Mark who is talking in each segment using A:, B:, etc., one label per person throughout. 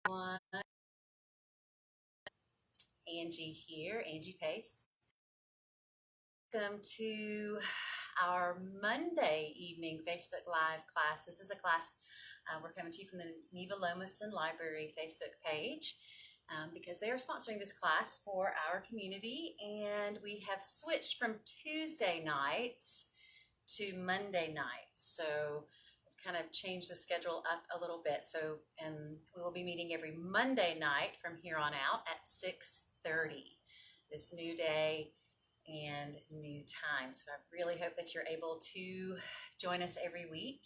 A: Everyone, Angie here, Angie Pace. Welcome to our Monday evening Facebook Live class. This is a class we're coming to you from the Neva Lomason Library Facebook page because they are sponsoring this class for our community, and we have switched from Tuesday nights to Monday nights. So kind of changed the schedule up a little bit. And we will be meeting every Monday night from here on out at 6:30. This new day and new time. So I really hope that you're able to join us every week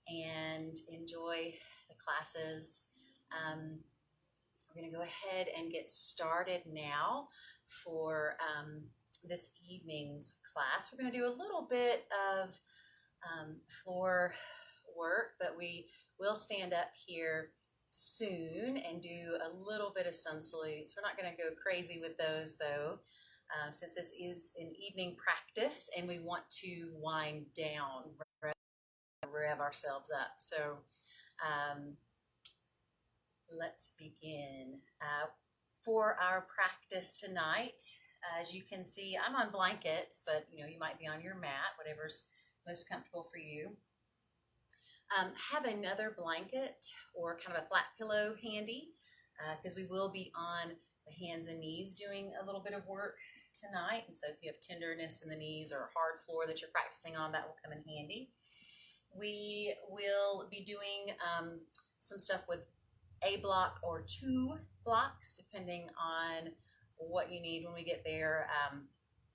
A: and enjoy the classes. We're going to go ahead and get started now for this evening's class. We're going to do a little bit of floor work, but we will stand up here soon and do a little bit of sun salutes. We're not going to go crazy with those though, since this is an evening practice and we want to wind down, rev ourselves up. So let's begin. For our practice tonight, as you can see, I'm on blankets, but you might be on your mat, whatever's most comfortable for you. Have another blanket or kind of a flat pillow handy because we will be on the hands and knees doing a little bit of work tonight. And so if you have tenderness in the knees or a hard floor that you're practicing on, that will come in handy. We will be doing some stuff with a block or 2 blocks, depending on what you need when we get there.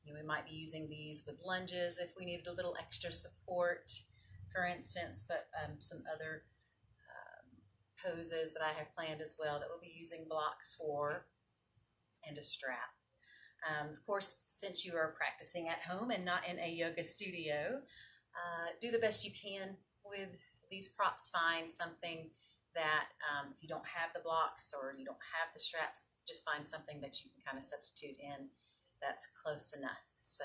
A: We might be using these with lunges if we needed a little extra support, for instance, but some other poses that I have planned as well that we'll be using blocks for, and a strap. Of course, since you are practicing at home and not in a yoga studio, do the best you can with these props. Find something that if you don't have the blocks or you don't have the straps, just find something that you can kind of substitute in that's close enough. So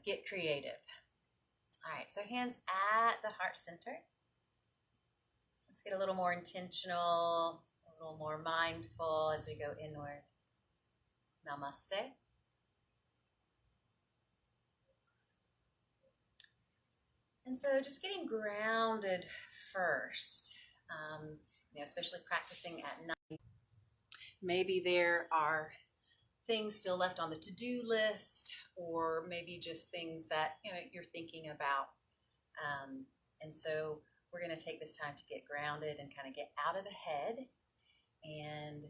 A: get creative. All right, so hands at the heart center. Let's get a little more intentional, a little more mindful as we go inward. Namaste. And so just getting grounded first, especially practicing at night. Maybe there are things still left on the to-do list, or maybe just things that you're thinking about. And so we're going to take this time to get grounded and kind of get out of the head and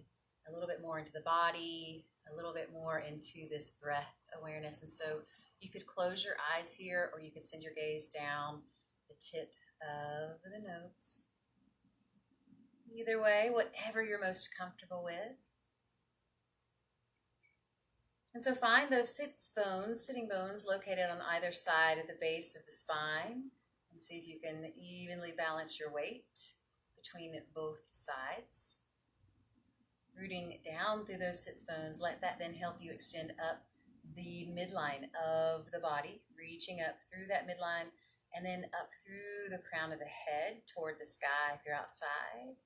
A: a little bit more into the body, a little bit more into this breath awareness. And so you could close your eyes here, or you could send your gaze down the tip of the nose. Either way, whatever you're most comfortable with. And so find those sitting bones located on either side of the base of the spine, and see if you can evenly balance your weight between both sides. Rooting down through those sits bones, let that then help you extend up the midline of the body, reaching up through that midline and then up through the crown of the head toward the sky if you're outside,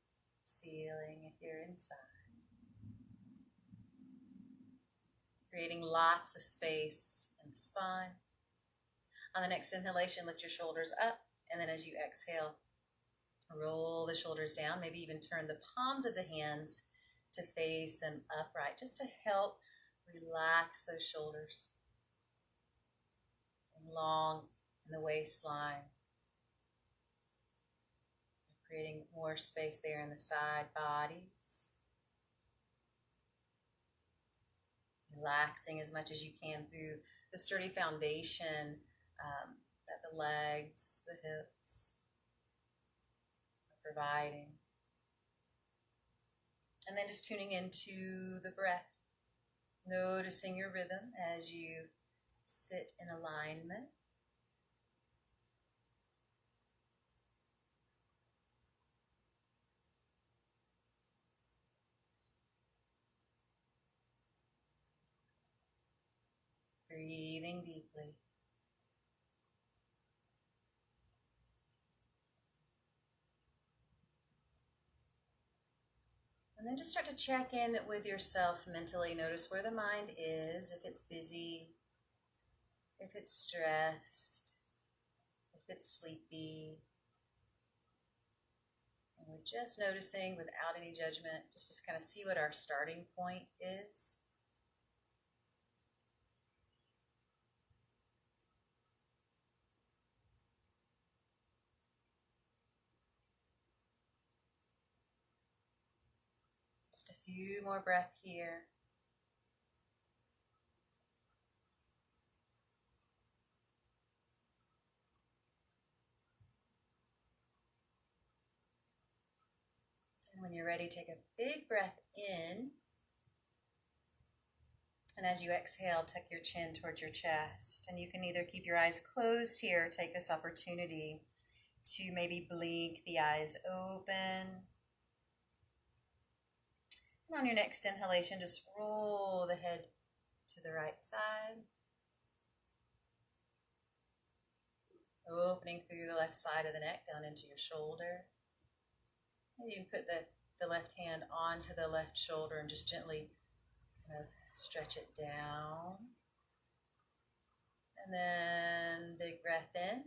A: ceiling if you're inside. Creating lots of space in the spine. On the next inhalation, lift your shoulders up, and then as you exhale, roll the shoulders down, maybe even turn the palms of the hands to face them upright, just to help relax those shoulders. And long in the waistline. Creating more space there in the side bodies. Relaxing as much as you can through the sturdy foundation that the legs, the hips are providing. And then just tuning into the breath, noticing your rhythm as you sit in alignment. Breathing deeply. And then just start to check in with yourself mentally. Notice where the mind is, if it's busy, if it's stressed, if it's sleepy. And we're just noticing without any judgment, just kind of see what our starting point is. Just a few more breaths here. And when you're ready, take a big breath in. And as you exhale, tuck your chin towards your chest. And you can either keep your eyes closed here, or take this opportunity to maybe blink the eyes open. And on your next inhalation, just roll the head to the right side. Opening through the left side of the neck down into your shoulder. Maybe you can put the left hand onto the left shoulder and just gently kind of stretch it down. And then big breath in.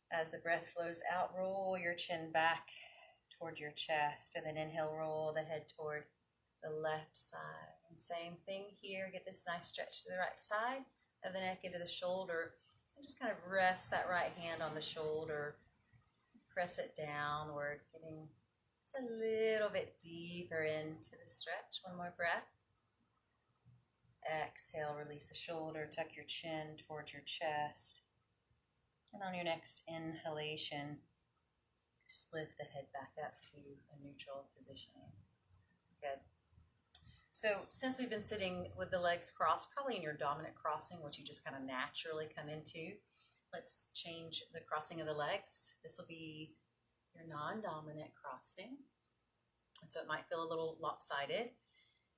A: As the breath flows out, roll your chin back toward your chest, and then inhale, roll the head toward the left side. And same thing here, get this nice stretch to the right side of the neck into the shoulder, and just kind of rest that right hand on the shoulder, press it downward, getting just a little bit deeper into the stretch. One more breath. Exhale, release the shoulder, tuck your chin towards your chest. And on your next inhalation, just lift the head back up to a neutral positioning. Good. So since we've been sitting with the legs crossed, probably in your dominant crossing, which you just kind of naturally come into, let's change the crossing of the legs. This will be your non-dominant crossing. And so it might feel a little lopsided.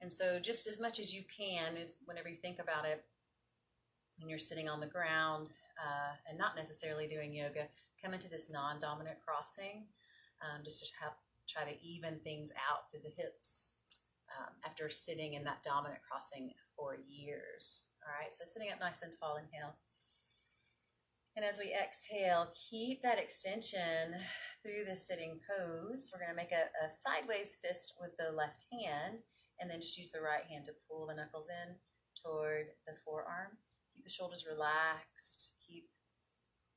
A: And so just as much as you can, whenever you think about it, when you're sitting on the ground and not necessarily doing yoga, come into this non-dominant crossing just to try to even things out through the hips after sitting in that dominant crossing for years. All right, so sitting up nice and tall, inhale. And as we exhale, keep that extension through the sitting pose. We're going to make a sideways fist with the left hand, and then just use the right hand to pull the knuckles in toward the forearm. Keep the shoulders relaxed. Keep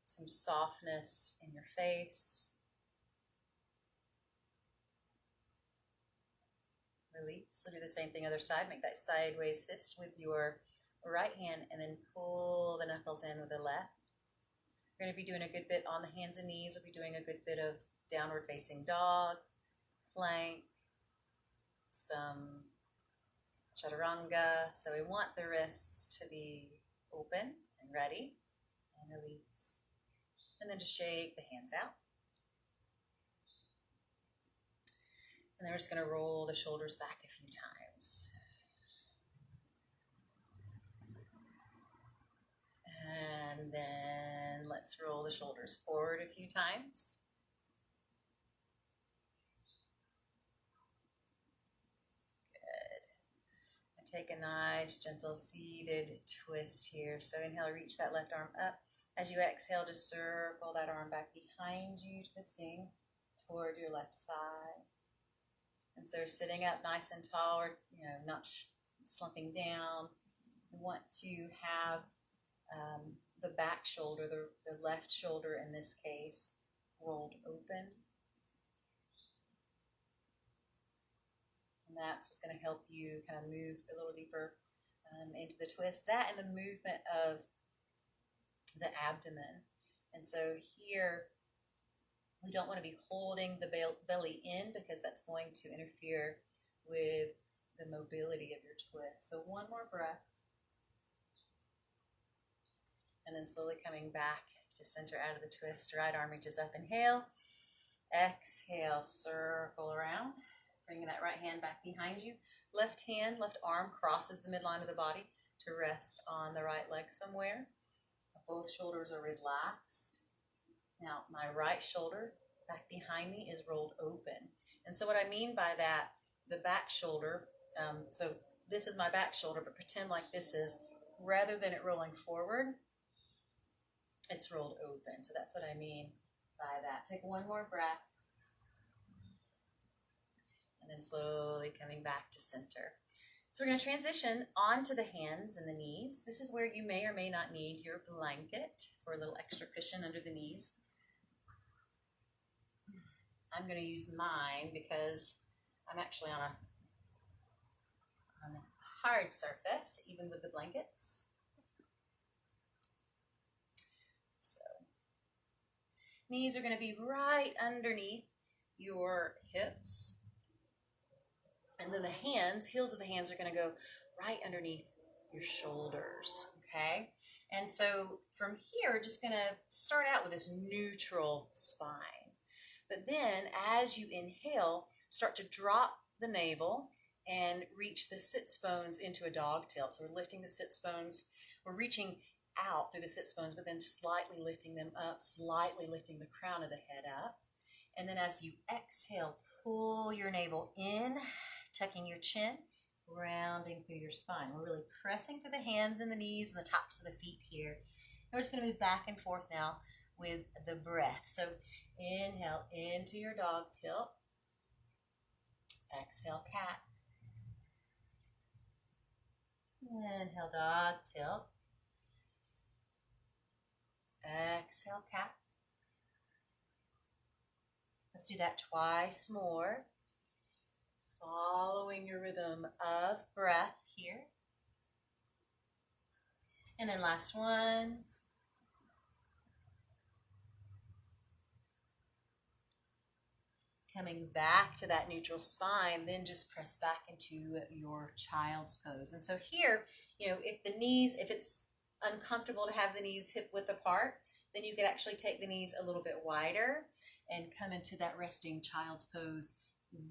A: some softness in your face. Release. So do the same thing other side. Make that sideways fist with your right hand, and then pull the knuckles in with the left. We're going to be doing a good bit on the hands and knees. We'll be doing a good bit of downward facing dog, plank, some chaturanga. So we want the wrists to be open and ready. And release. And then just shake the hands out. And then we're just going to roll the shoulders back a few times. And then let's roll the shoulders forward a few times. Good. And take a nice, gentle, seated twist here. So inhale, reach that left arm up. As you exhale, just circle that arm back behind you, twisting toward your left side. And so sitting up nice and tall, or not slumping down. We want to have the back shoulder, the left shoulder in this case, rolled open. And that's what's going to help you kind of move a little deeper into the twist. That and the movement of the abdomen. And so here, we don't want to be holding the belly in, because that's going to interfere with the mobility of your twist. So one more breath. And then slowly coming back to center out of the twist. Right arm reaches up, inhale. Exhale, circle around. Bringing that right hand back behind you. Left arm crosses the midline of the body to rest on the right leg somewhere. Both shoulders are relaxed. Now, my right shoulder back behind me is rolled open. And so what I mean by that, the back shoulder, so this is my back shoulder, but pretend like this is, rather than it rolling forward, it's rolled open. So that's what I mean by that. Take one more breath. And then slowly coming back to center. So we're going to transition onto the hands and the knees. This is where you may or may not need your blanket for a little extra cushion under the knees. I'm going to use mine because I'm actually on a hard surface, even with the blankets. So knees are going to be right underneath your hips. And then the hands, heels of the hands are going to go right underneath your shoulders, okay? And so from here, we're just going to start out with this neutral spine. But then as you inhale, start to drop the navel and reach the sits bones into a dog tilt. So we're lifting the sits bones. We're reaching out through the sits bones, but then slightly lifting them up, slightly lifting the crown of the head up. And then as you exhale, pull your navel in, tucking your chin, rounding through your spine. We're really pressing through the hands and the knees and the tops of the feet here. And we're just going to move back and forth now with the breath. So inhale into your dog tilt. Exhale, cat. Inhale, dog tilt. Exhale, cat. Let's do that twice more. Following your rhythm of breath here. And then last one. Coming back to that neutral spine, then just press back into your child's pose. And so here, if it's uncomfortable to have the knees hip width apart, then you could actually take the knees a little bit wider and come into that resting child's pose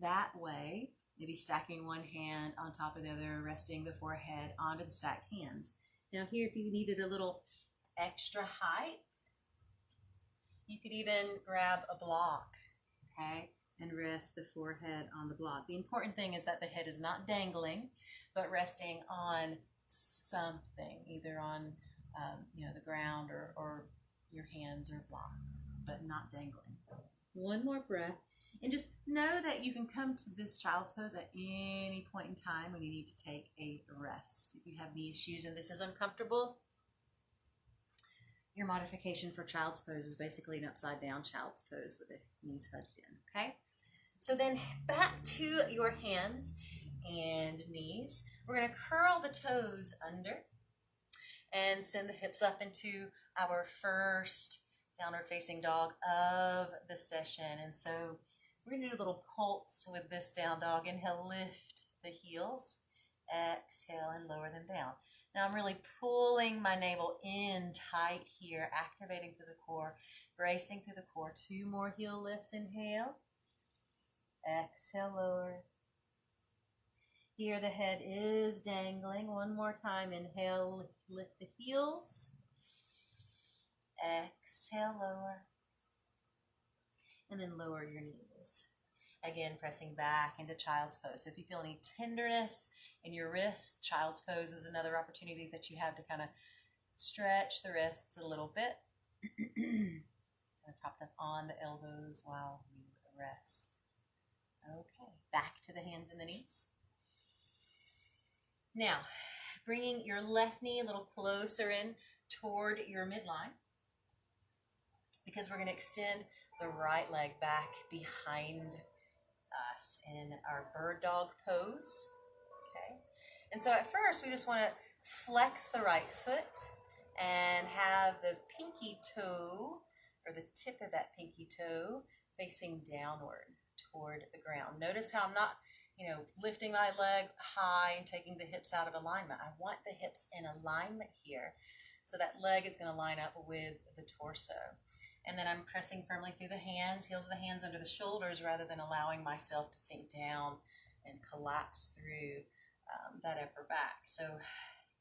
A: that way. Maybe stacking one hand on top of the other, resting the forehead onto the stacked hands. Now here, if you needed a little extra height, you could even grab a block, okay, and rest the forehead on the block. The important thing is that the head is not dangling, but resting on something, either on the ground or your hands or block, but not dangling. One more breath. And just know that you can come to this child's pose at any point in time when you need to take a rest. If you have knee issues and this is uncomfortable, your modification for child's pose is basically an upside down child's pose with the knees hugged in, okay? So then back to your hands and knees. We're going to curl the toes under and send the hips up into our first downward facing dog of the session. And so we're going to do a little pulse with this down dog. Inhale, lift the heels. Exhale and lower them down. Now I'm really pulling my navel in tight here, activating through the core, bracing through the core. Two more heel lifts. Inhale. Exhale, lower. Here the head is dangling. One more time. Inhale, lift the heels. Exhale, lower. And then lower your knees. Again, pressing back into child's pose. So if you feel any tenderness in your wrists, child's pose is another opportunity that you have to kind of stretch the wrists a little bit. Kind of propped up on the elbows while you rest. Okay, back to the hands and the knees. Now, bringing your left knee a little closer in toward your midline, because we're going to extend the right leg back behind us in our bird dog pose. Okay, and so at first we just want to flex the right foot and have the pinky toe, or the tip of that pinky toe, facing downward toward the ground. Notice how I'm not, lifting my leg high and taking the hips out of alignment. I want the hips in alignment here. So that leg is going to line up with the torso. And then I'm pressing firmly through the hands, heels of the hands under the shoulders, rather than allowing myself to sink down and collapse through that upper back. So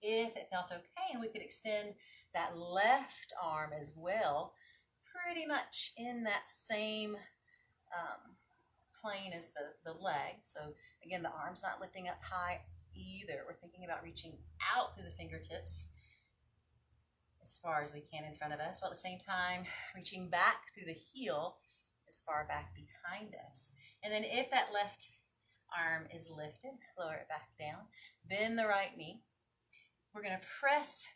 A: if it felt okay, and we could extend that left arm as well, pretty much in that same plane as the leg. So again, the arm's not lifting up high either. We're thinking about reaching out through the fingertips as far as we can in front of us, while at the same time reaching back through the heel as far back behind us. And then if that left arm is lifted, lower it back down, bend the right knee. We're going to press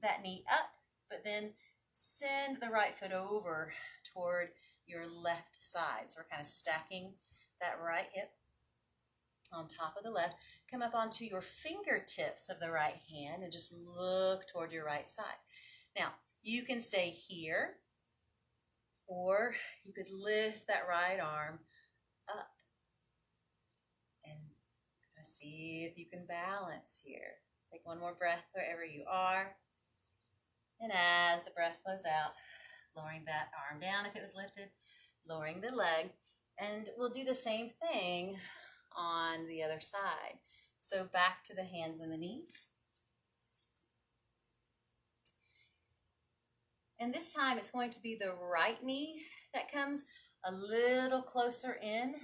A: that knee up, but then send the right foot over toward your left side. So we're kind of stacking that right hip on top of the left. Come up onto your fingertips of the right hand and just look toward your right side. Now, you can stay here, or you could lift that right arm up and see if you can balance here. Take one more breath wherever you are. And as the breath flows out, lowering that arm down if it was lifted, lowering the leg. And we'll do the same thing on the other side. So back to the hands and the knees. And this time it's going to be the right knee that comes a little closer in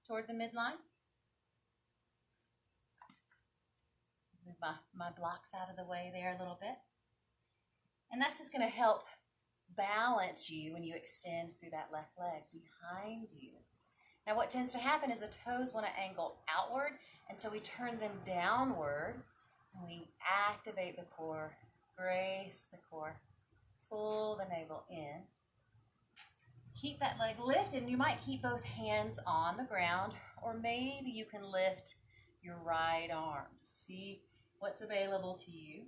A: toward the midline. Move my blocks out of the way there a little bit. And that's just going to help balance you when you extend through that left leg behind you. Now what tends to happen is the toes want to angle outward, and so we turn them downward, and we activate the core, brace the core, pull the navel in. Keep that leg lifted, and you might keep both hands on the ground, or maybe you can lift your right arm. See what's available to you.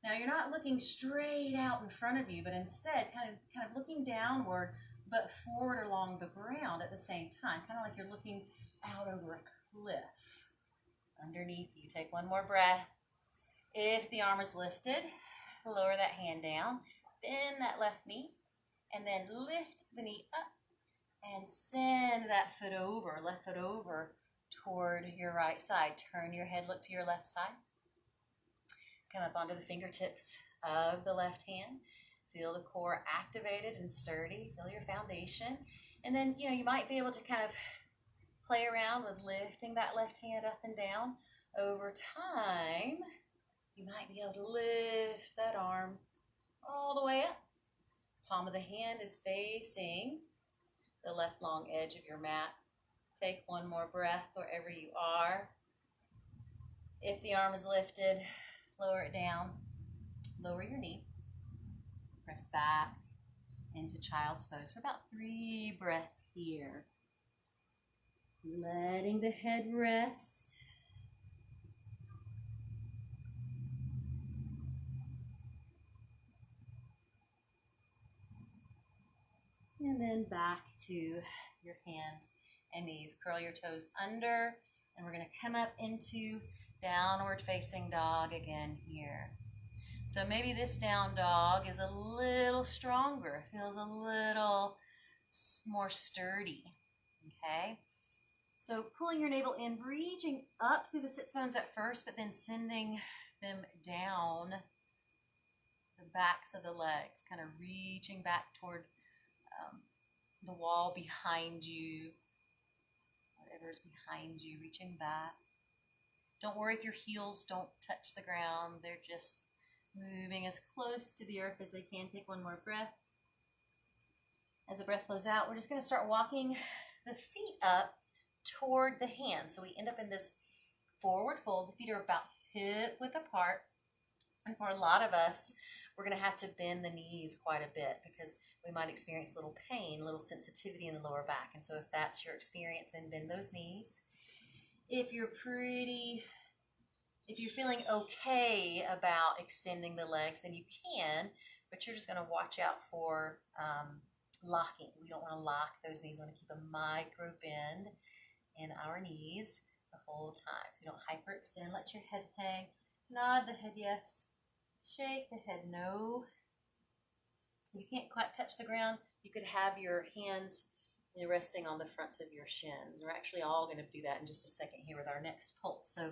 A: Now you're not looking straight out in front of you, but instead kind of looking downward, but forward along the ground at the same time, kind of like you're looking out over a cliff underneath you. Take one more breath. If the arm is lifted, lower that hand down, bend that left knee, and then lift the knee up and send that foot over, left foot over toward your right side. Turn your head, look to your left side. Come up onto the fingertips of the left hand. Feel the core activated and sturdy. Feel your foundation. And then, you might be able to kind of play around with lifting that left hand up and down. Over time, you might be able to lift that arm all the way up. Palm of the hand is facing the left long edge of your mat. Take one more breath wherever you are. If the arm is lifted, lower it down, lower your knee, press back into child's pose for about 3 breaths here. Letting the head rest. And then back to your hands and knees. Curl your toes under, and we're going to come up into downward facing dog again here. So maybe this down dog is a little stronger, feels a little more sturdy, okay? So pulling your navel in, reaching up through the sits bones at first, but then sending them down the backs of the legs, kind of reaching back toward the wall behind you, whatever's behind you, reaching back. Don't worry if your heels don't touch the ground. They're just moving as close to the earth as they can. Take one more breath. As the breath flows out, we're just going to start walking the feet up toward the hands. So we end up in this forward fold. The feet are about hip width apart. And for a lot of us, we're going to have to bend the knees quite a bit because we might experience a little pain, a little sensitivity in the lower back. And so if that's your experience, then bend those knees. If you're feeling okay about extending the legs, then you can, but you're just going to watch out for locking. We don't want to lock those knees. We want to keep a micro bend in our knees the whole time. So you don't hyperextend. Let your head hang. Nod the head yes. Shake the head no. If you can't quite touch the ground, you could have your hands resting on the fronts of your shins. We're actually all going to do that in just a second here with our next pulse. So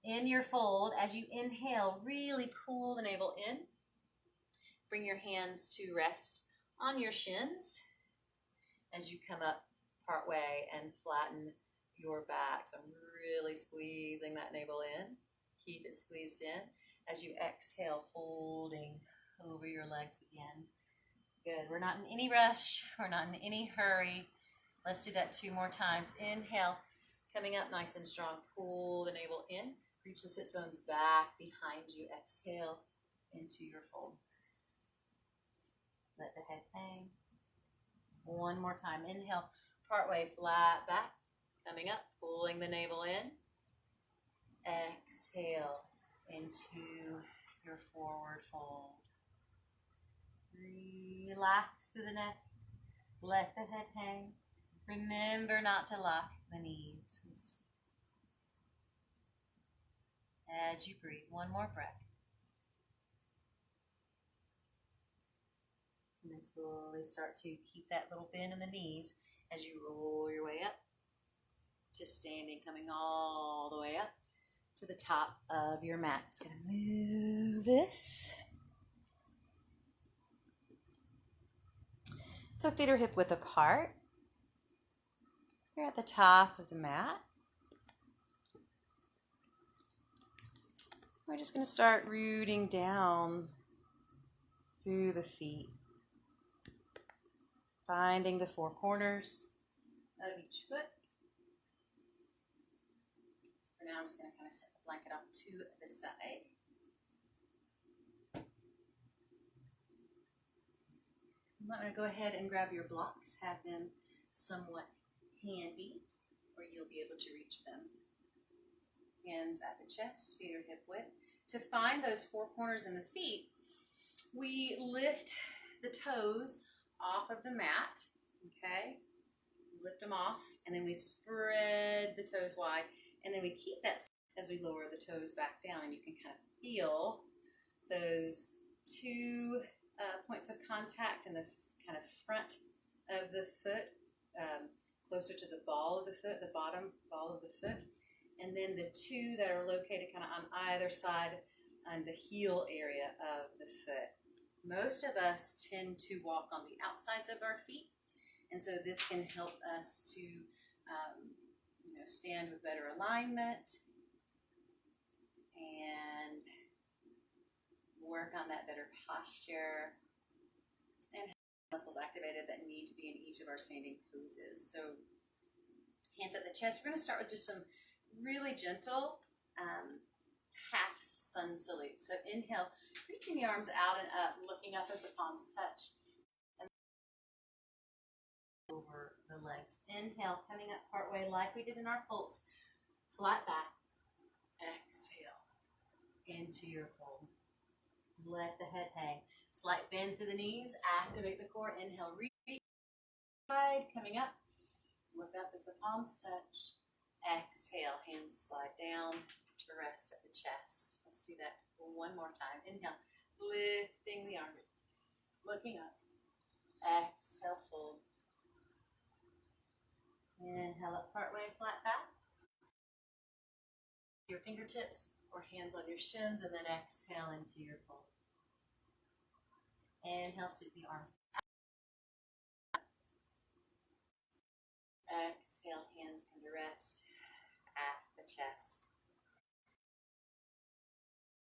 A: in your fold, as you inhale, really pull the navel in. Bring your hands to rest on your shins as you come up part way and flatten your back. So I'm really squeezing that navel in. Keep it squeezed in. As you exhale, folding over your legs again. Good. We're not in any rush. We're not in any hurry. Let's do that 2 more times. Inhale, coming up nice and strong. Pull the navel in. Reach the sit bones back behind you. Exhale into your fold. Let the head hang. 1 more time. Inhale, partway flat back. Coming up, pulling the navel in. Exhale into your forward fold. Relax through the neck. Let the head hang. Remember not to lock the knees. As you breathe, 1 more breath. And then slowly start to keep that little bend in the knees as you roll your way up to standing, coming all the way up to the top of your mat. Just going to move this. So feet are hip width apart. You're at the top of the mat. We're just going to start rooting down through the feet, finding the 4 corners of each foot. For now, I'm just going to kind of set the blanket off to the side. I'm going to go ahead and grab your blocks, have them somewhat handy, where you'll be able to reach them. Hands at the chest, feet are hip width. To find those 4 corners in the feet, we lift the toes off of the mat, okay? Lift them off, and then we spread the toes wide, and then we keep that as we lower the toes back down, and you can kind of feel those 2 points of contact in the kind of front of the foot, closer to the ball of the foot, the bottom ball of the foot, and then the 2 that are located kind of on either side on the heel area of the foot. Most of us tend to walk on the outsides of our feet, and so this can help us to stand with better alignment and work on that better posture and muscles activated that need to be in each of our standing poses. So hands at the chest. We're going to start with just some really gentle half sun salute. So inhale, reaching the arms out and up, looking up as the palms touch. And over the legs. Inhale, coming up partway like we did in our pulse. Flat back. Exhale into your fold. Let the head hang. Slight bend through the knees. Activate the core. Inhale, reach wide, coming up. Look up as the palms touch. Exhale, hands slide down to rest at the chest. Let's do that 1 more time. Inhale, lifting the arms, looking up. Exhale, fold. Inhale up partway, flat back. Your fingertips or hands on your shins, and then exhale into your fold. Inhale, sweep the arms out. Exhale, hands come to rest at the chest.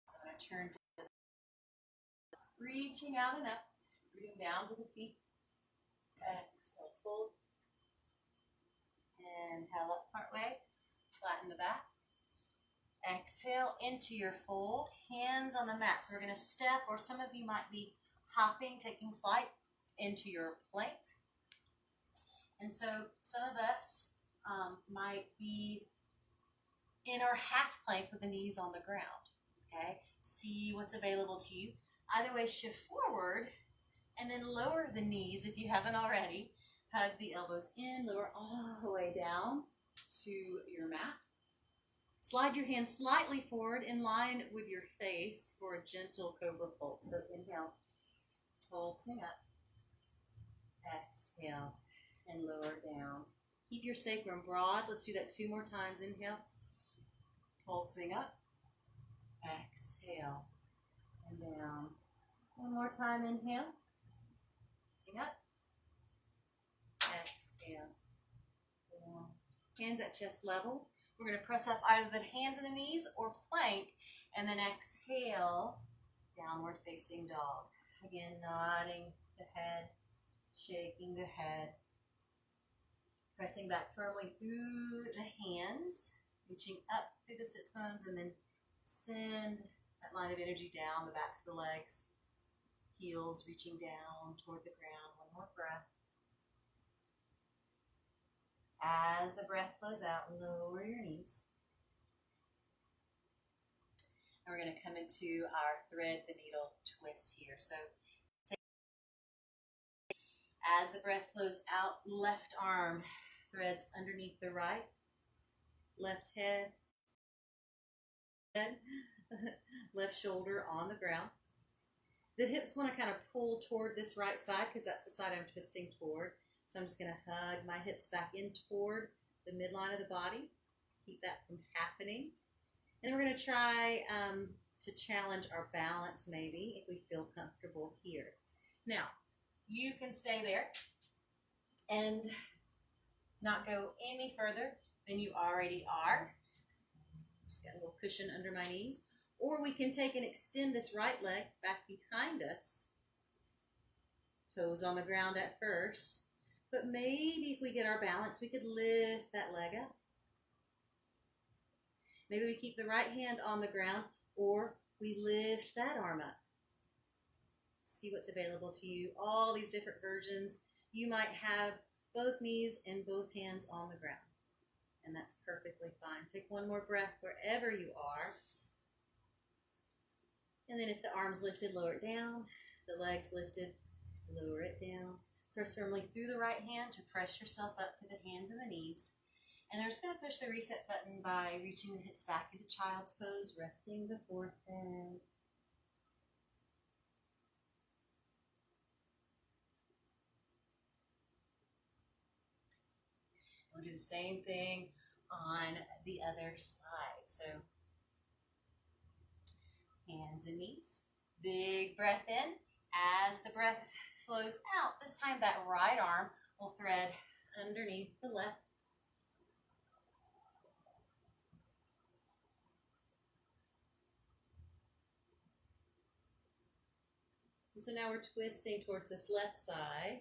A: So I'm going to turn to reaching out and up, rooting down to the feet. Exhale, fold. Inhale up partway, flatten the back. Exhale into your fold, hands on the mat. So we're going to step, or some of you might be hopping, taking flight into your plank. And so some of us might be in our half plank with the knees on the ground, okay? See what's available to you. Either way, shift forward and then lower the knees if you haven't already. Hug the elbows in, lower all the way down to your mat. Slide your hands slightly forward in line with your face for a gentle cobra pulse. So inhale, pulsing up. Exhale and lower down. Keep your sacrum broad. Let's do that 2 more times. Inhale, pulsing up. Exhale and down. 1 more time. Inhale, pulsing up. Exhale Hands at chest level. We're going to press up either the hands and the knees or plank, and then exhale, downward facing dog. Again, nodding the head, shaking the head, pressing back firmly through the hands, reaching up through the sits bones, and then send that line of energy down the backs of the legs, heels reaching down toward the ground. One more breath. As the breath flows out, lower your knees. And we're going to come into our thread the needle twist here. So as the breath flows out, left arm threads underneath the right, left head, left shoulder on the ground. The hips want to kind of pull toward this right side because that's the side I'm twisting toward. So I'm just going to hug my hips back in toward the midline of the body. Keep that from happening. And we're going to try to challenge our balance maybe if we feel comfortable here. Now, you can stay there and not go any further than you already are. Just got a little cushion under my knees. Or we can take and extend this right leg back behind us. Toes on the ground at first. But maybe if we get our balance, we could lift that leg up. Maybe we keep the right hand on the ground, or we lift that arm up. See what's available to you. All these different versions. You might have both knees and both hands on the ground. And that's perfectly fine. Take one more breath wherever you are. And then if the arm's lifted, lower it down. The leg's lifted, lower it down. Press firmly through the right hand to press yourself up to the hands and the knees. And they're just going to push the reset button by reaching the hips back into child's pose, resting the forehead. We'll do the same thing on the other side. So hands and knees. Big breath in. As the breath flows out, this time that right arm will thread underneath the left. And so now we're twisting towards this left side.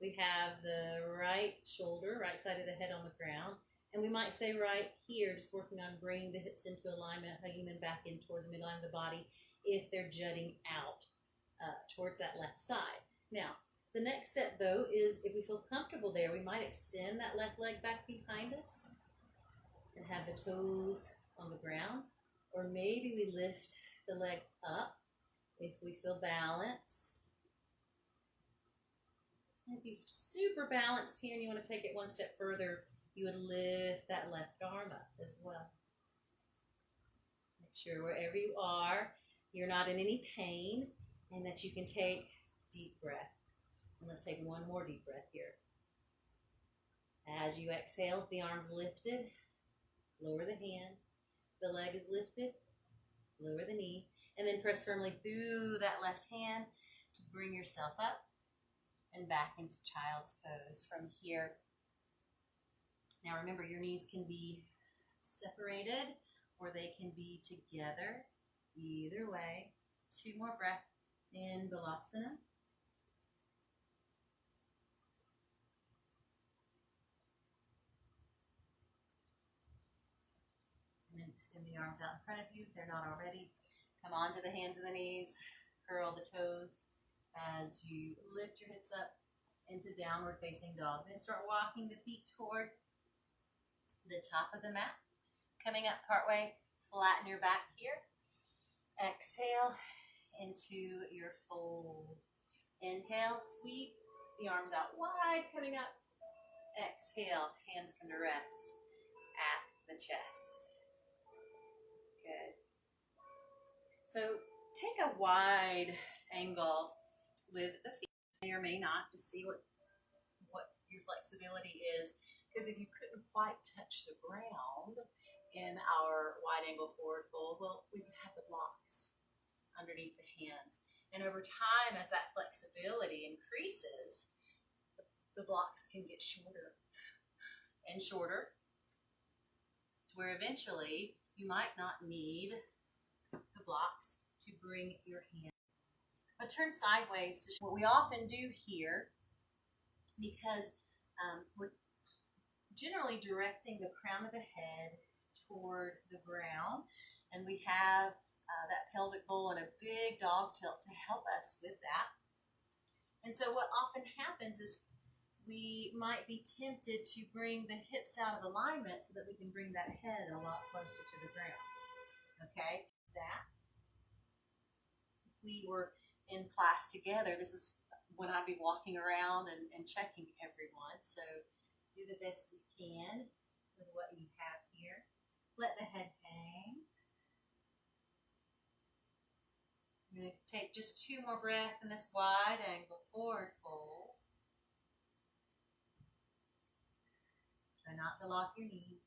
A: We have the right shoulder, right side of the head on the ground. And we might stay right here, just working on bringing the hips into alignment, hugging them back in toward the midline of the body if they're jutting out towards that left side. Now, the next step, though, is if we feel comfortable there, we might extend that left leg back behind us and have the toes on the ground. Or maybe we lift the leg up if we feel balanced. And if you're super balanced here and you want to take it one step further, you would lift that left arm up as well. Make sure wherever you are, you're not in any pain and that you can take deep breath. And let's take one more deep breath here. As you exhale, the arm's lifted, lower the hand. The leg is lifted, lower the knee. And then press firmly through that left hand to bring yourself up and back into child's pose from here. Now remember, your knees can be separated or they can be together. Either way. 2 more breaths in Balasana. And then extend the arms out in front of you if they're not already. Come onto the hands and the knees. Curl the toes as you lift your hips up into downward facing dog. Then start walking the feet toward the top of the mat. Coming up partway, flatten your back here. Exhale into your fold. Inhale, sweep the arms out wide, coming up. Exhale, hands come to rest at the chest. Good. So take a wide angle with the feet. May or may not, to see what your flexibility is. Because if you couldn't quite touch the ground in our wide angle forward fold, well, we would have the blocks underneath the hands. And over time, as that flexibility increases, the blocks can get shorter and shorter where eventually you might not need the blocks to bring your hand. But turn sideways to what we often do here, because we're generally directing the crown of the head toward the ground, and we have that pelvic bowl and a big dog tilt to help us with that. And so what often happens is we might be tempted to bring the hips out of alignment so that we can bring that head a lot closer to the ground. Okay, that. If we were in class together, this is when I'd be walking around and checking everyone. So do the best you can with what you have here. Let the head hang. I'm going to take just 2 more breaths in this wide angle forward fold. Try not to lock your knees.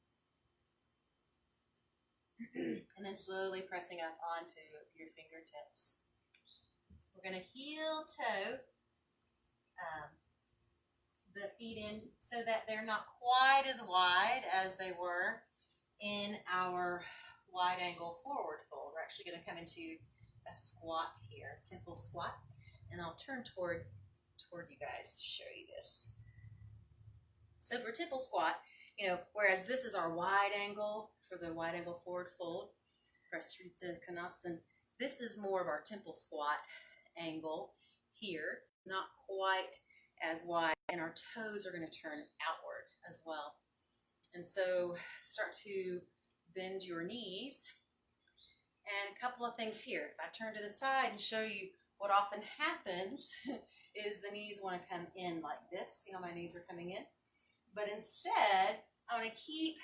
A: And then slowly pressing up onto your fingertips. We're going to heel toe the feet in so that they're not quite as wide as they were in our wide angle forward fold. We're actually going to come into a squat here, temple squat, and I'll turn toward you guys to show you this. So for temple squat, whereas this is our wide angle for the wide angle forward fold, Prasrita Konasana, this is more of our temple squat angle here, not quite as wide, and our toes are going to turn outward as well. And so start to bend your knees. And a couple of things here. If I turn to the side and show you what often happens is the knees want to come in like this. See how my knees are coming in? But instead, I want to keep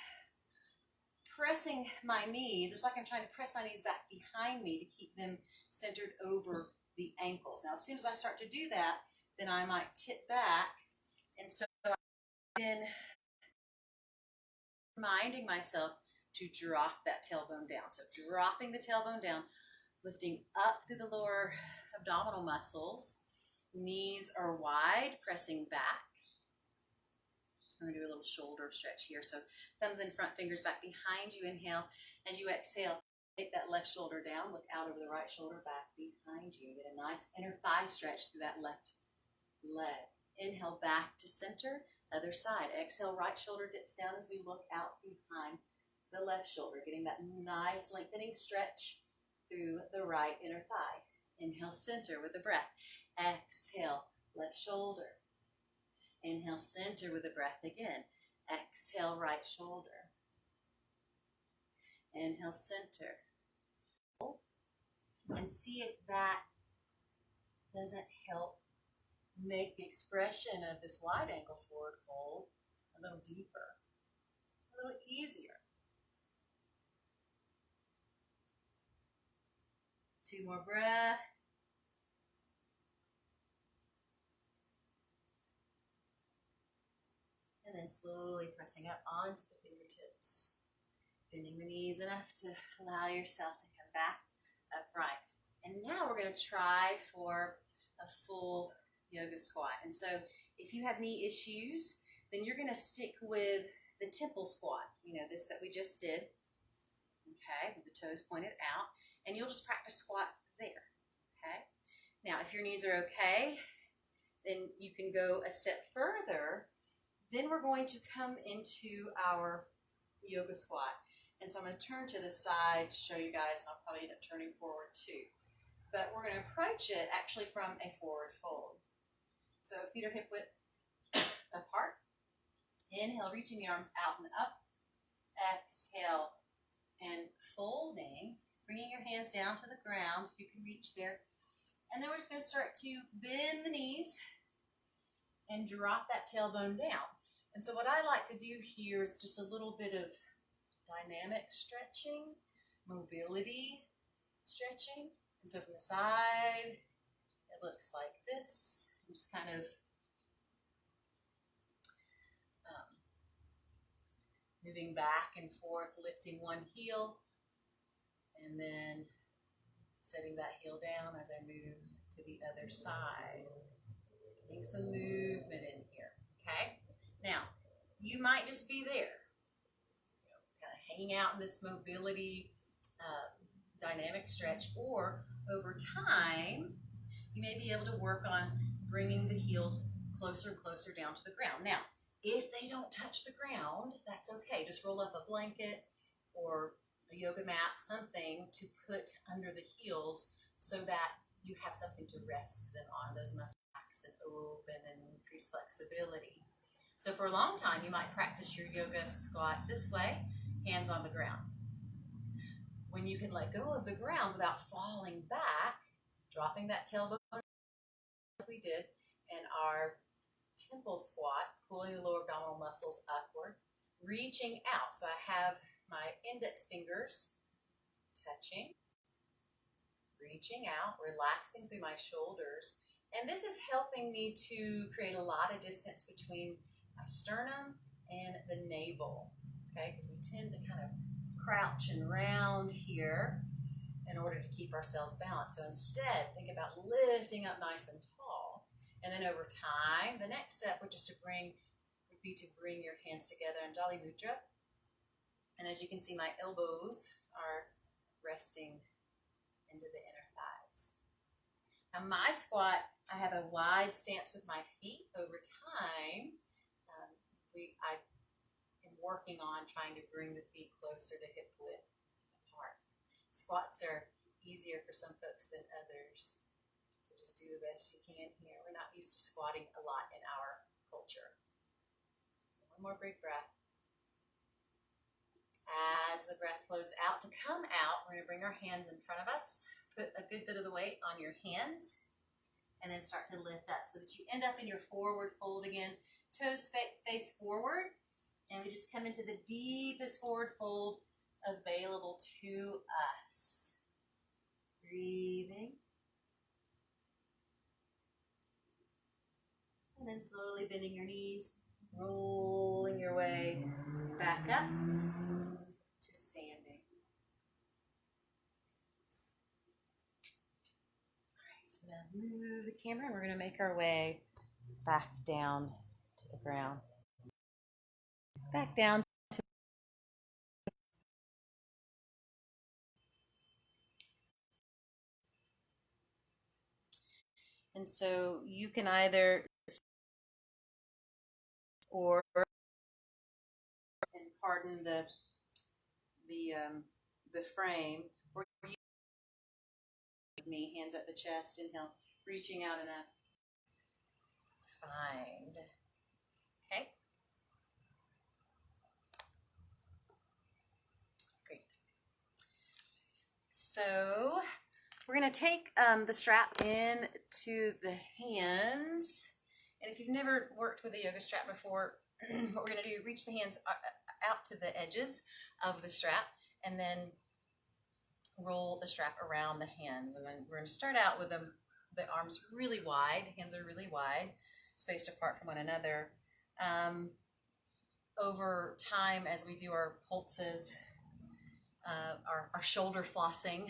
A: pressing my knees. It's like I'm trying to press my knees back behind me to keep them centered over the ankles. Now, as soon as I start to do that, then I might tip back. And so I've been reminding myself to drop that tailbone down. So dropping the tailbone down, lifting up through the lower abdominal muscles. Knees are wide, pressing back. I'm going to do a little shoulder stretch here. So thumbs in front, fingers back behind you. Inhale. As you exhale, take that left shoulder down. Look out over the right shoulder, back behind you. Get a nice inner thigh stretch through that left leg. Inhale, back to center. Other side. Exhale, right shoulder dips down as we look out behind the left shoulder. Getting that nice lengthening stretch through the right inner thigh. Inhale, center with the breath. Exhale, left shoulder. Inhale, center with the breath again. Exhale, right shoulder. Inhale, center. And see if that doesn't help make the expression of this wide angle forward fold a little deeper, a little easier. 2 more breaths. And then slowly pressing up onto the fingertips. Bending the knees enough to allow yourself to come back upright. And now we're going to try for a full yoga squat. And so if you have knee issues, then you're going to stick with the temple squat, this that we just did, okay, with the toes pointed out, and you'll just practice squat there, okay? Now, if your knees are okay, then you can go a step further. Then we're going to come into our yoga squat. And so I'm going to turn to the side to show you guys, and I'll probably end up turning forward too. But we're going to approach it actually from a forward fold. So feet are hip width apart. Inhale, reaching the arms out and up. Exhale, and folding. Bringing your hands down to the ground, if you can reach there. And then we're just going to start to bend the knees and drop that tailbone down. And so what I like to do here is just a little bit of dynamic stretching, mobility stretching. And so from the side, it looks like this. I'm just kind of moving back and forth, lifting one heel, and then setting that heel down as I move to the other side. Getting some movement in here, okay? Now, you might just be there. Kind of hanging out in this mobility dynamic stretch, or over time, you may be able to work on bringing the heels closer and closer down to the ground. Now, if they don't touch the ground, that's okay. Just roll up a blanket or a yoga mat, something to put under the heels so that you have something to rest them on. Those muscles relax and open and increase flexibility. So for a long time, you might practice your yoga squat this way, hands on the ground. When you can let go of the ground without falling back, dropping that tailbone like we did, and our temple squat, pulling the lower abdominal muscles upward, reaching out. So I have my index fingers touching, reaching out, relaxing through my shoulders. And this is helping me to create a lot of distance between my sternum and the navel, okay? Because we tend to kind of crouch and round here in order to keep ourselves balanced. So instead, think about lifting up nice and tall. And then over time, the next step would be to bring your hands together in Jali Mudra. And as you can see, my elbows are resting into the inner thighs. Now my squat, I have a wide stance with my feet. Over time, I am working on trying to bring the feet closer to hip width apart. Squats are easier for some folks than others. So just do the best you can here. We're not used to squatting a lot in our culture. So one more big breath. As the breath flows out, to come out, we're going to bring our hands in front of us. Put a good bit of the weight on your hands. And then start to lift up so that you end up in your forward fold again. Toes face forward. And we just come into the deepest forward fold available to us. Breathing. And then slowly bending your knees, rolling your way back up to standing. All right, so I'm going to move the camera and we're going to make our way back down to the ground. Back down to and so you can either or and pardon the frame, or you me hands at the chest, inhale, reaching out and up. Find. Okay. Great. So we're going to take the strap in to the hands. And if you've never worked with a yoga strap before, what we're going to do, reach the hands out to the edges of the strap and then roll the strap around the hands. And then we're going to start out with the arms really wide, hands are really wide, spaced apart from one another. Over time, as we do our pulses, our shoulder flossing,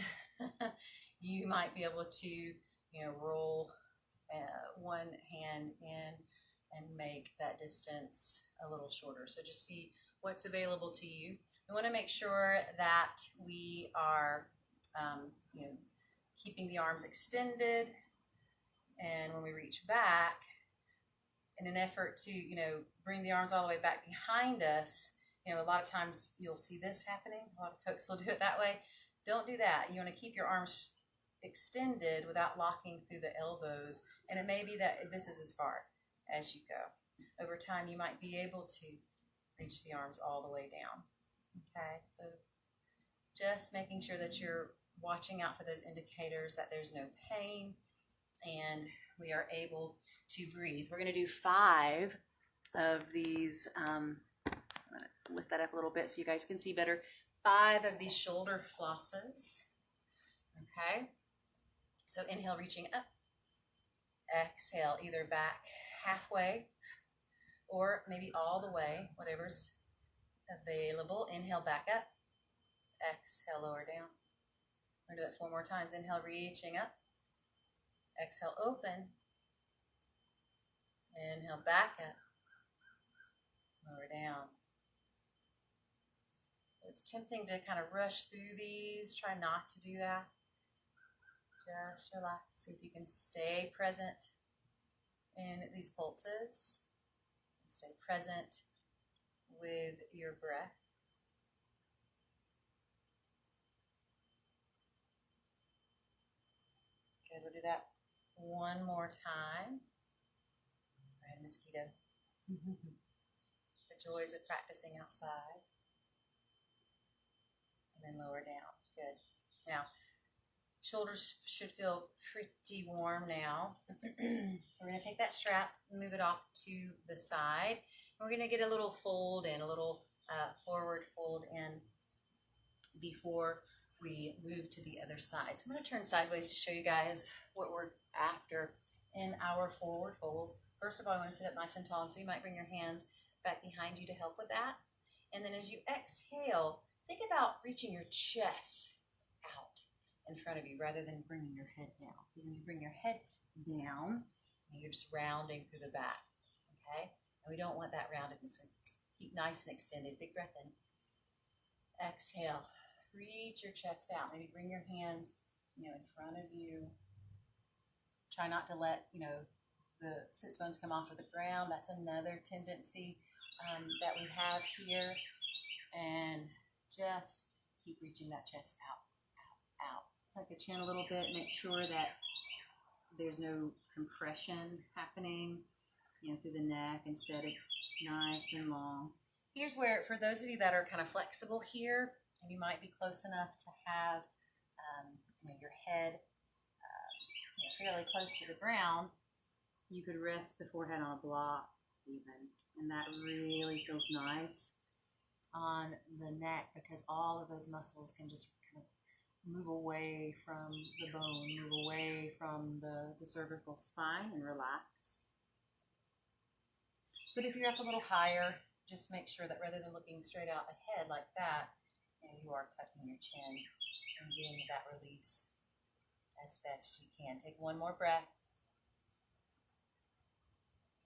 A: you might be able to, roll one hand in and make that distance a little shorter. So just see what's available to you. We want to make sure that we are, keeping the arms extended. And when we reach back, in an effort to, bring the arms all the way back behind us, a lot of times you'll see this happening. A lot of folks will do it that way. Don't do that. You want to keep your arms extended without locking through the elbows. And it may be that this is as far as you go. Over time, you might be able to reach the arms all the way down. Okay, so just making sure that you're watching out for those indicators that there's no pain and we are able to breathe. We're going to do 5 of these. I'm going to lift that up a little bit so you guys can see better. 5 of these shoulder flosses. Okay, so inhale, reaching up. Exhale, either back halfway or maybe all the way, whatever's available. Inhale, back up. Exhale, lower down. We're going to do that 4 more times. Inhale, reaching up. Exhale, open. Inhale, back up. Lower down. It's tempting to kind of rush through these. Try not to do that. Just relax. See if you can stay present in these pulses. Stay present with your breath. Good, we'll do that one more time. Red mosquito. The joys of practicing outside. And then lower down. Good. Now, shoulders should feel pretty warm now. So we're going to take that strap and move it off to the side. We're going to get a little fold in, a little forward fold in before we move to the other side. So I'm going to turn sideways to show you guys what we're after in our forward fold. First of all, I want to sit up nice and tall, and so you might bring your hands back behind you to help with that. And then as you exhale, think about reaching your chest out in front of you rather than bringing your head down. Because when you bring your head down, you're just rounding through the back, okay? And we don't want that roundedness. Keep nice and extended. Big breath in. Exhale. Reach your chest out. Maybe bring your hands, in front of you. Try not to let, the sits bones come off of the ground. That's another tendency that we have here. And just keep reaching that chest out, out, out. Tuck the chin a little bit. Make sure that there's no compression happening, through the neck. Instead, it's nice and long. Here's where, for those of you that are kind of flexible here, and you might be close enough to have your head fairly close to the ground, you could rest the forehead on a block even, and that really feels nice on the neck because all of those muscles can just kind of move away from the bone, move away from the cervical spine and relax. But if you're up a little higher, just make sure that rather than looking straight out ahead like that, you are tucking your chin and getting that release as best you can. Take one more breath.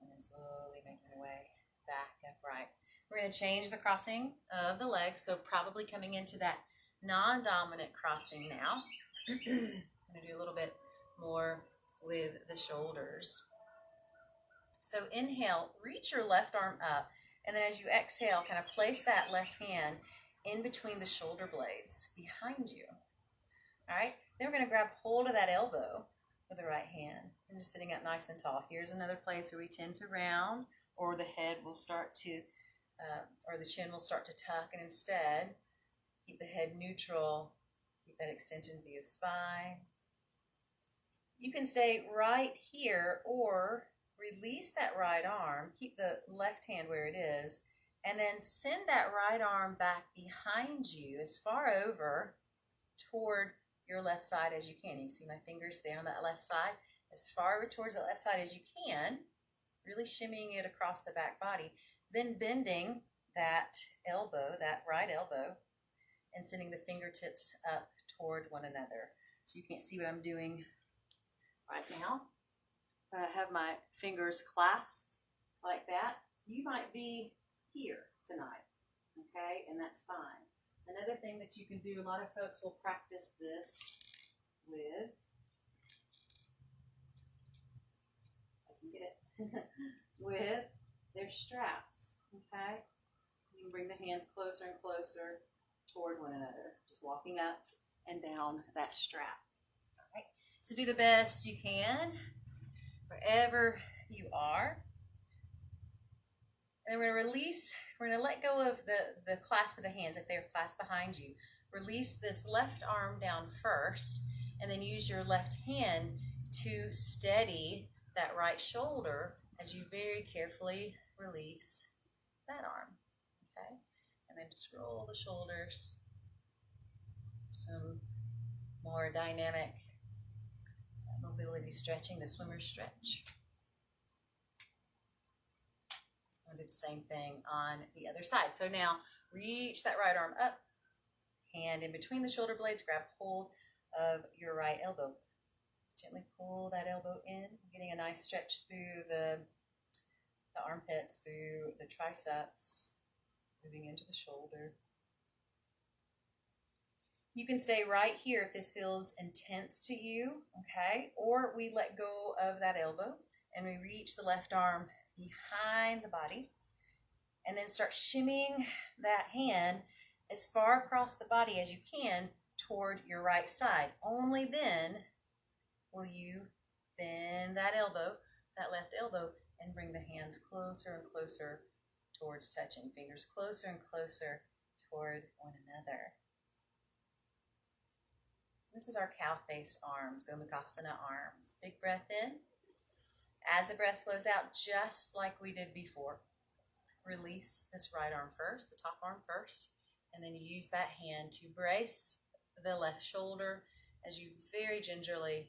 A: And then slowly making your way back upright. We're going to change the crossing of the legs. So probably coming into that non-dominant crossing now. I'm going to do a little bit more with the shoulders. So inhale, reach your left arm up. And then as you exhale, kind of place that left hand in between the shoulder blades behind you. All right, then we're going to grab hold of that elbow with the right hand and just sitting up nice and tall. Here's another place where we tend to round, or the head will start to, or the chin will start to tuck, and instead keep the head neutral, keep that extension through the spine. You can stay right here or release that right arm, keep the left hand where it is, and then send that right arm back behind you as far over toward your left side as you can. You can see my fingers there on that left side. As far over towards the left side as you can, really shimmying it across the back body. Then bending that elbow, that right elbow, and sending the fingertips up toward one another. So you can't see what I'm doing right now. I have my fingers clasped like that. You might be here tonight, okay? And that's fine. Another thing that you can do, a lot of folks will practice this with, I can get it, with their straps, okay? You can bring the hands closer and closer toward one another, just walking up and down that strap, all right? So do the best you can wherever you are. And we're going to release, we're going to let go of the clasp of the hands if they're clasped behind you. Release this left arm down first, and then use your left hand to steady that right shoulder as you very carefully release that arm, okay? And then just roll the shoulders. Some more dynamic mobility stretching, the swimmer stretch. I'll do the same thing on the other side. So now reach that right arm up, hand in between the shoulder blades, grab hold of your right elbow. Gently pull that elbow in, getting a nice stretch through the armpits, through the triceps, moving into the shoulder. You can stay right here if this feels intense to you, okay? Or we let go of that elbow and we reach the left arm behind the body and then start shimmying that hand as far across the body as you can toward your right side. Only then will you bend that elbow, that left elbow, and bring the hands closer and closer towards touching, fingers closer and closer toward one another. This is our cow-faced arms, Gomukhasana arms. Big breath in. As the breath flows out, just like we did before, release this right arm first, the top arm first, and then use that hand to brace the left shoulder as you very gingerly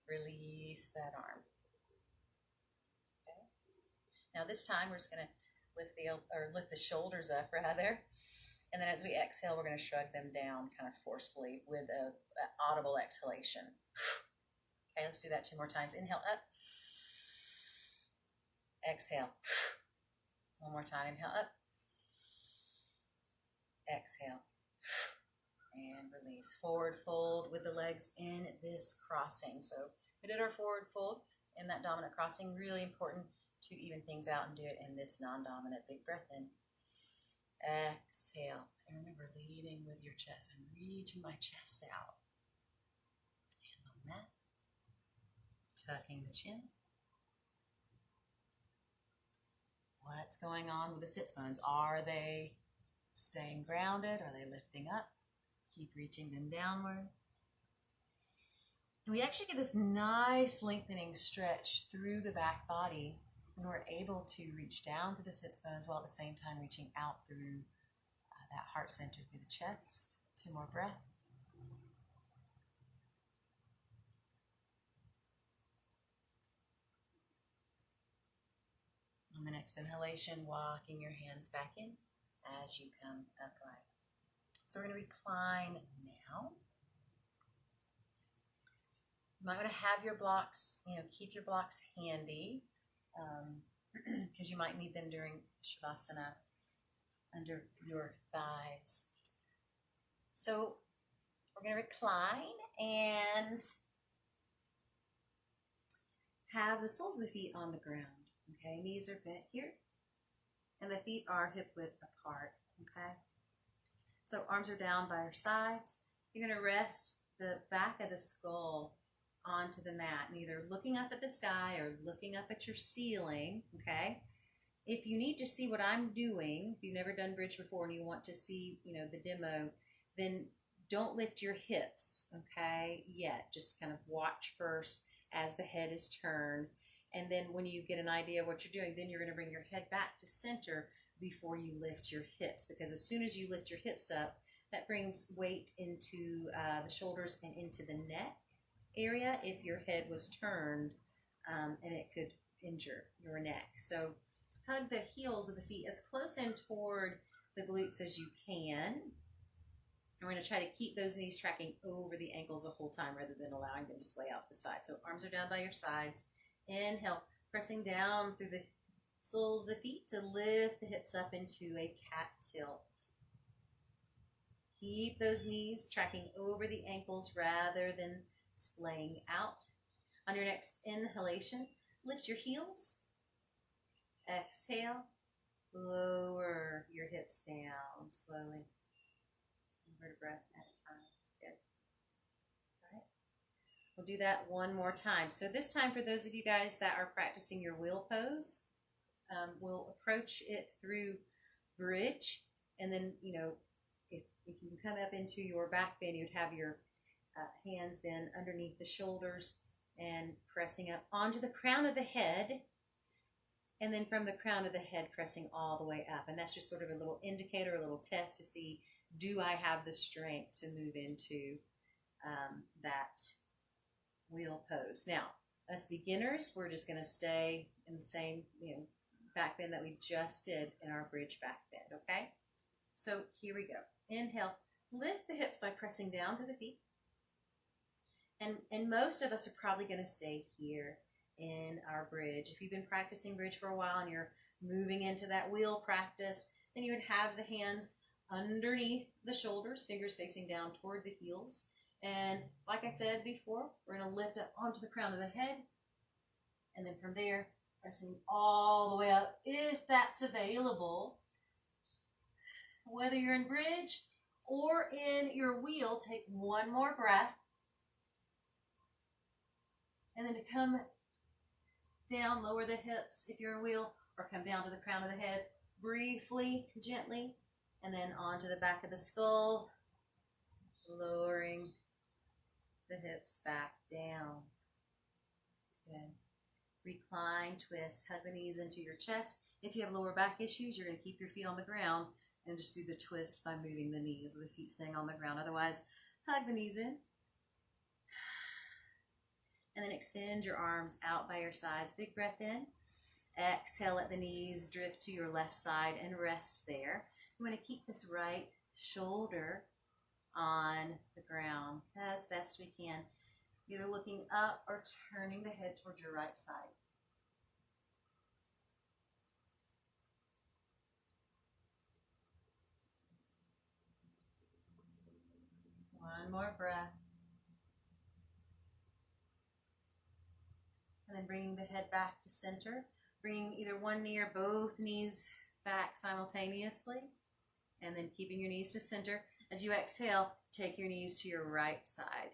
A: release that arm. Okay. Now this time we're just going to lift the shoulders up rather. And then as we exhale, we're going to shrug them down kind of forcefully with an audible exhalation. Okay, let's do that 2 more times. Inhale up. Exhale. 1 more time. Inhale up. Exhale. And release. Forward fold with the legs in this crossing. So we did our forward fold in that dominant crossing. Really important to even things out and do it in this non-dominant. Big breath in. Exhale. And remember, leading with your chest. I'm reaching my chest out. Hand on that. Tucking the chin. What's going on with the sits bones? Are they staying grounded? Are they lifting up? Keep reaching them downward. And we actually get this nice lengthening stretch through the back body when we're able to reach down through the sits bones while at the same time reaching out through that heart center through the chest. 2 more breaths. On the next inhalation, walking your hands back in as you come upright. So we're going to recline now. You might want to have your blocks, keep your blocks handy because you might need them during Shavasana under your thighs. So we're going to recline and have the soles of the feet on the ground. Okay, knees are bent here, and the feet are hip width apart. Okay, so arms are down by your sides. You're going to rest the back of the skull onto the mat, neither looking up at the sky or looking up at your ceiling. Okay, if you need to see what I'm doing, if you've never done bridge before and you want to see, the demo, then don't lift your hips. Okay, yet just kind of watch first as the head is turned. And then when you get an idea of what you're doing, then you're going to bring your head back to center before you lift your hips. Because as soon as you lift your hips up, that brings weight into the shoulders and into the neck area if your head was turned, and it could injure your neck. So hug the heels of the feet as close in toward the glutes as you can. And we're going to try to keep those knees tracking over the ankles the whole time rather than allowing them to sway out to the side. So arms are down by your sides. Inhale, pressing down through the soles of the feet to lift the hips up into a cat tilt. Keep those knees tracking over the ankles rather than splaying out. On your next inhalation, lift your heels. Exhale, lower your hips down slowly. One breath at a time. Good. All right. We'll do that 1 more time. So this time, for those of you guys that are practicing your wheel pose, we'll approach it through bridge, and then, if you come up into your back bend, you'd have your hands then underneath the shoulders and pressing up onto the crown of the head, and then from the crown of the head pressing all the way up. And that's just sort of a little indicator, a little test to see, do I have the strength to move into that wheel pose. Now, as beginners, we're just going to stay in the same back bend that we just did in our bridge back bend, okay? So here we go. Inhale, lift the hips by pressing down to the feet. And most of us are probably going to stay here in our bridge. If you've been practicing bridge for a while and you're moving into that wheel practice, then you would have the hands underneath the shoulders, fingers facing down toward the heels. And like I said before, we're going to lift up onto the crown of the head. And then from there, pressing all the way up, if that's available. Whether you're in bridge or in your wheel, take one more breath. And then to come down, lower the hips if you're in wheel, or come down to the crown of the head briefly, gently, and then onto the back of the skull, lowering the hips back down. Good. Recline, twist, hug the knees into your chest. If you have lower back issues, you're going to keep your feet on the ground and just do the twist by moving the knees with the feet staying on the ground. Otherwise, hug the knees in. And then extend your arms out by your sides. Big breath in. Exhale, let the knees drift to your left side and rest there. You want to keep this right shoulder on the ground as best we can. Either looking up or turning the head towards your right side. One more breath. And then bringing the head back to center. Bringing either one knee or both knees back simultaneously. And then keeping your knees to center. As you exhale, take your knees to your right side.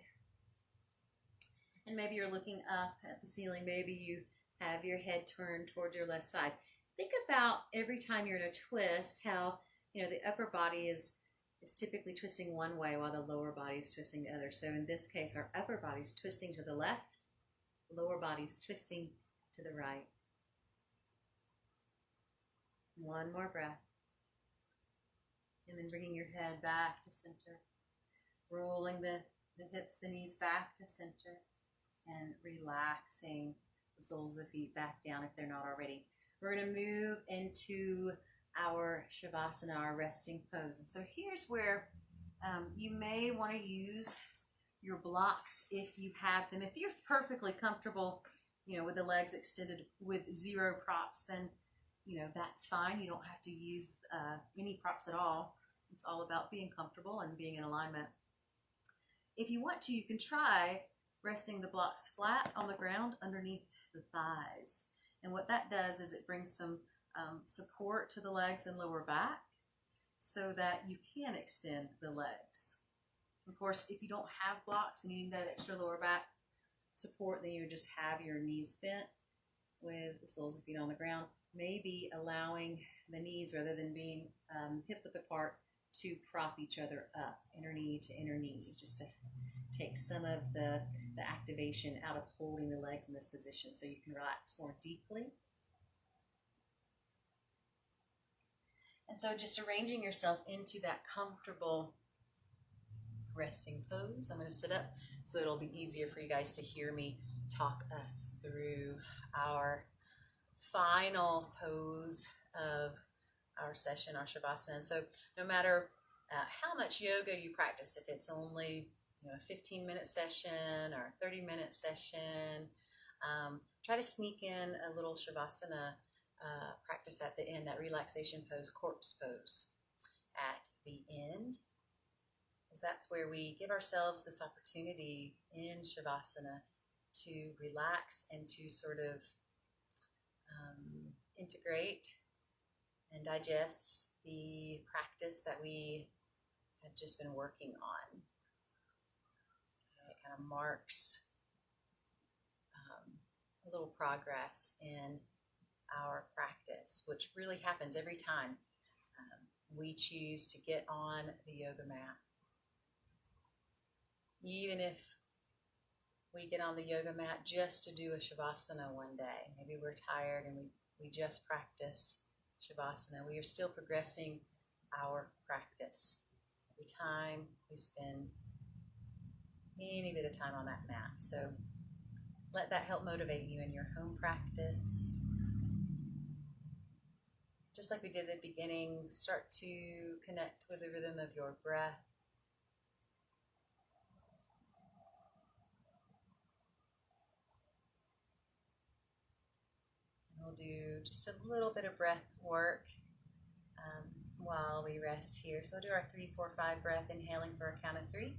A: And maybe you're looking up at the ceiling. Maybe you have your head turned toward your left side. Think about every time you're in a twist, how the upper body is typically twisting one way while the lower body is twisting the other. So in this case, our upper body is twisting to the left, lower body is twisting to the right. One more breath. And then bringing your head back to center. Rolling the hips, the knees back to center. And relaxing the soles of the feet back down if they're not already. We're going to move into our Shavasana, our resting pose. And so here's where you may want to use your blocks if you have them. If you're perfectly comfortable, with the legs extended with zero props, then, that's fine. You don't have to use any props at all. It's all about being comfortable and being in alignment. If you want to, you can try resting the blocks flat on the ground underneath the thighs. And what that does is it brings some support to the legs and lower back so that you can extend the legs. Of course, if you don't have blocks and you need that extra lower back support, then you would just have your knees bent with the soles of the feet on the ground, maybe allowing the knees, rather than being hip width apart, to prop each other up, inner knee to inner knee, just to take some of the activation out of holding the legs in this position so you can relax more deeply. And so just arranging yourself into that comfortable resting pose. I'm going to sit up so it'll be easier for you guys to hear me talk us through our final pose of our session, our Shavasana. And so no matter how much yoga you practice, if it's only a 15-minute session or a 30-minute session, try to sneak in a little Shavasana practice at the end, that relaxation pose, corpse pose at the end, because that's where we give ourselves this opportunity in Shavasana to relax and to sort of integrate and digest the practice that we have just been working on. It kind of marks a little progress in our practice, which really happens every time we choose to get on the yoga mat. Even if we get on the yoga mat just to do a Shavasana one day, maybe we're tired and we just practice Shavasana, we are still progressing our practice. Every time we spend any bit of time on that mat. So let that help motivate you in your home practice. Just like we did at the beginning, start to connect with the rhythm of your breath. And we'll do just a little bit of breath work, while we rest here. So we'll do our 3, 4, 5 breath, inhaling for a count of 3,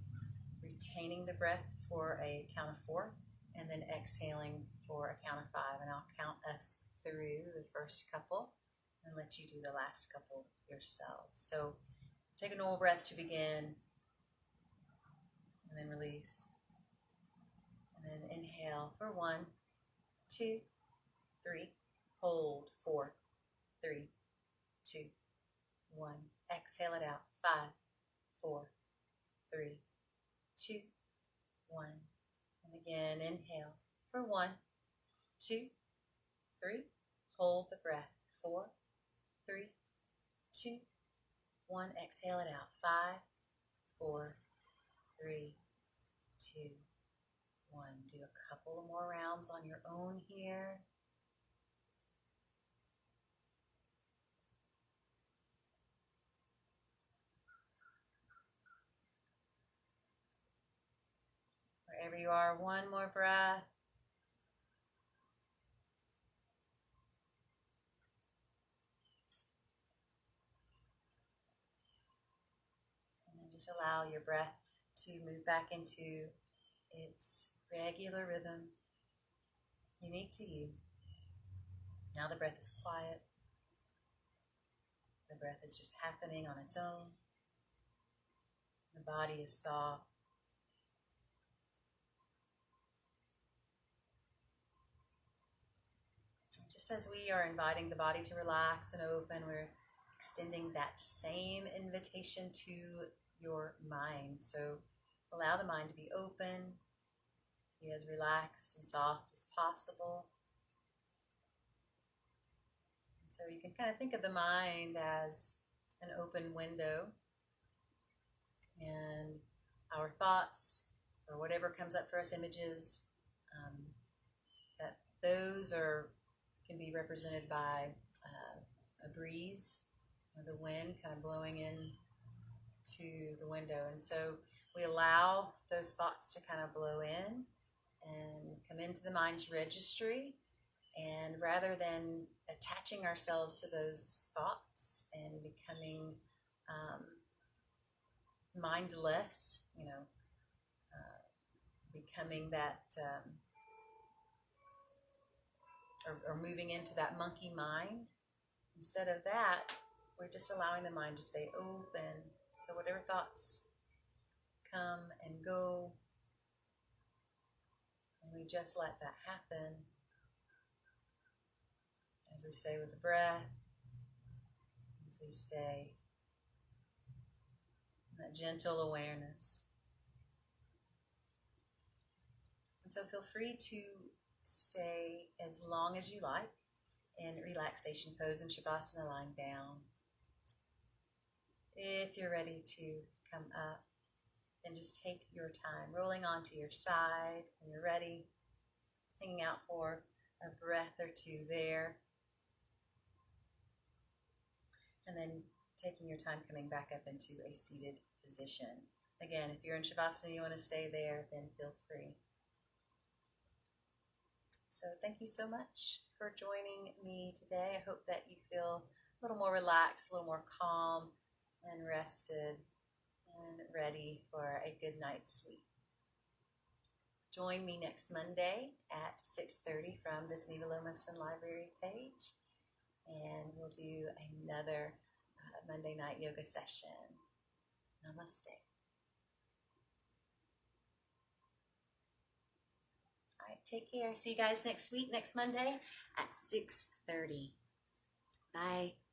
A: retaining the breath for a count of 4, and then exhaling for a count of 5. And I'll count us through the first couple and let you do the last couple yourselves. So take a normal breath to begin, and then release. And then inhale for 1, 2, 3. Hold 4, 3, 2, 1. Exhale it out. 5, 4, 3, 2, 1. And again, inhale for 1, 2, 3. Hold the breath. 4, 3, 2, 1. Exhale it out. 5, 4, 3, 2, 1. Do a couple more rounds on your own here. Wherever you are, one more breath. And then just allow your breath to move back into its regular rhythm, unique to you. Now the breath is quiet. The breath is just happening on its own. The body is soft. Just as we are inviting the body to relax and open, we're extending that same invitation to your mind. So allow the mind to be open, to be as relaxed and soft as possible. And so you can kind of think of the mind as an open window, and our thoughts, or whatever comes up for us, images, that those can be represented by a breeze, or the wind kind of blowing in to the window. And so we allow those thoughts to kind of blow in and come into the mind's registry. And rather than attaching ourselves to those thoughts and becoming mindless, becoming that, or moving into that monkey mind, instead of that, we're just allowing the mind to stay open. So whatever thoughts come and go, and we just let that happen as we stay with the breath, as we stay in that gentle awareness. And so feel free to stay as long as you like in relaxation pose in Shavasana, lying down. If you're ready to come up, then just take your time, rolling onto your side when you're ready, hanging out for a breath or two there, and then taking your time coming back up into a seated position. Again, if you're in Shavasana and you want to stay there, then feel free. So thank you so much for joining me today. I hope that you feel a little more relaxed, a little more calm and rested and ready for a good night's sleep. Join me next Monday at 6:30 from this Neva Lomason Library page, and we'll do another Monday night yoga session. Namaste. All right, take care. See you guys next week, next Monday at 6:30. Bye.